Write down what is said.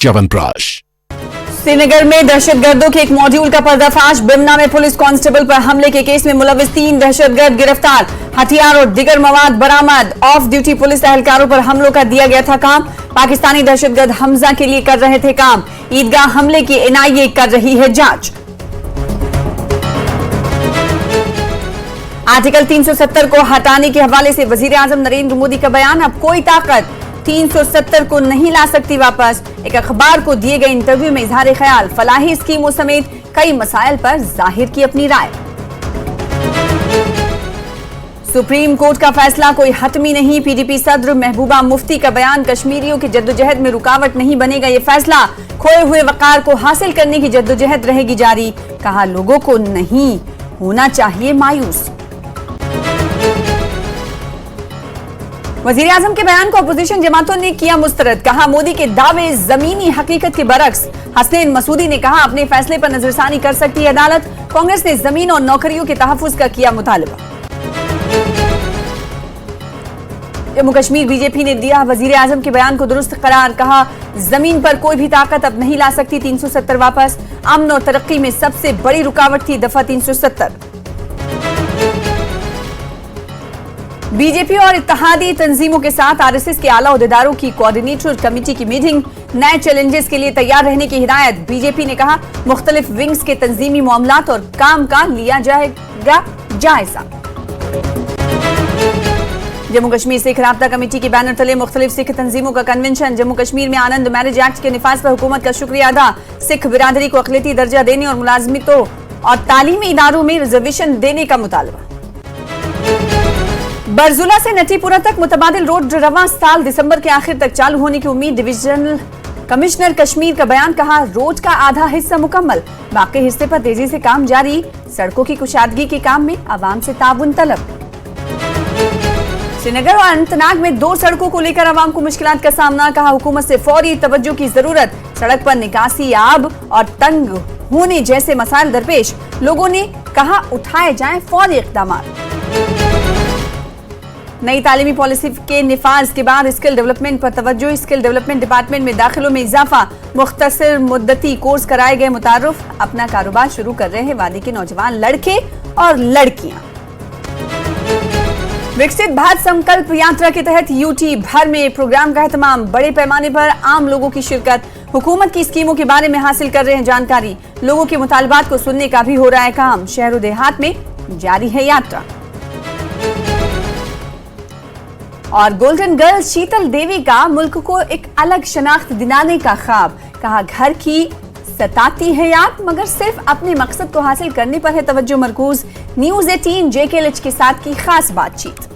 च्यवनप्राश। श्रीनगर में दहशतगर्दों के एक मॉड्यूल का पर्दाफाश। बिमना में पुलिस कांस्टेबल पर हमले के केस में मुलविस 3 दहशतगर्द गिरफ्तार। हथियार और दिगर मवाद बरामद। ऑफ ड्यूटी पुलिस एहलकारों पर हमलों का दिया गया था काम। पाकिस्तानी दहशतगर्द हमजा के लिए कर रहे थे काम। ईदगाह हमले की एनआईए कर रही है जांच। आर्टिकल 370 को हटाने के हवाले से वजीर आजम नरेंद्र मोदी का बयान। अब कोई ताकत 370 को नहीं ला सकती वापस। एक अखबार को दिए गए इंटरव्यू में इजहार ख्याल। फलाही स्कीमों समेत कई मसाइल पर जाहिर की अपनी राय। सुप्रीम कोर्ट का फैसला कोई हतमी नहीं। पीडीपी सदर महबूबा मुफ्ती का बयान। कश्मीरियों की जद्दोजहद में रुकावट नहीं बनेगा ये फैसला। खोए हुए वकार को हासिल करने की जद्दोजहद रहेगी जारी। कहा लोगों को नहीं होना चाहिए मायूस। वजीर आजम के बयान को अपोजिशन जमातों ने किया मुस्तरद। कहा मोदी के दावे जमीनी हकीकत के बरक्स। हसनैन मसूदी ने कहा अपने फैसले पर नजरसानी कर सकती है अदालत। कांग्रेस ने जमीन और नौकरियों के तहफ्फुज का किया मुतालबा। जम्मू कश्मीर बीजेपी ने दिया वजीर आजम के बयान को दुरुस्त करार। कहा जमीन पर कोई भी ताकत अब नहीं ला सकती 370 वापस। अमन और तरक्की में सबसे बड़ी रुकावट थी दफा 370। बीजेपी और इत्तेहादी तंजीमों के साथ आरएसएस के आला ओहदेदारों की कोऑर्डिनेटर कमेटी की मीटिंग। नए चैलेंजेस के लिए तैयार रहने की हिदायत। बीजेपी ने कहा मुख्तलिफ विंग्स के तंजीमी मामलात और काम का लिया जाएगा जायजा। जम्मू कश्मीर सिख राब्ता कमेटी के बैनर तले मुख्तलिफ सिख तंजीमों का कन्वेंशन। जम्मू कश्मीर में आनंद मैरिज एक्ट के निफाज पर हुकूमत का शुक्रिया अदा। सिख बिरादरी को अक़लियती दर्जा देने और मुलाजमतों और तालीमी इदारों में रिजर्वेशन देने का मुतालबा। बरजुला से नटीपुरा तक मुतबादिल रोड रवां साल दिसंबर के आखिर तक चालू होने की उम्मीद। डिविजनल कमिश्नर कश्मीर का बयान। कहा रोड का आधा हिस्सा मुकम्मल, बाकी हिस्से पर तेजी से काम जारी। सड़कों की कुशादगी के काम में आवाम से ताउन तलब। श्रीनगर और अनंतनाग में 2 सड़कों को लेकर आवाम को मुश्किलात का सामना। कहा हुकूमत से फौरी तवज्जो की जरूरत। सड़क पर निकासी, आब और तंग होने जैसे मसाइल दरपेश। लोगों ने कहा उठाए जाएं फौरी इक़दाम। नई तालीमी पॉलिसी के निफाज के बाद स्किल डेवलपमेंट पर तवज्जो। स्किल डेवलपमेंट डिपार्टमेंट में दाखिलों में इजाफा। मुख्तसर मुद्दती कोर्स कराए गए मुतारुफ। अपना कारोबार शुरू कर रहे हैं वादी के नौजवान लड़के और लड़कियां। विकसित भारत संकल्प यात्रा के तहत यूटी भर में प्रोग्राम का एहतमाम। बड़े पैमाने पर आम लोगों की शिरकत। हुकूमत की स्कीमों के बारे में हासिल कर रहे हैं जानकारी। लोगों के मुतालबात को सुनने का भी हो रहा है काम। शहर और देहात में जारी है यात्रा। और गोल्डन गर्ल शीतल देवी का मुल्क को एक अलग शनाख्त दिलाने का ख्वाब। कहा घर की सताती है याद, मगर सिर्फ अपने मकसद को हासिल करने पर है तवज्जो मरकूज। न्यूज़ 18 JKLH के साथ की खास बातचीत।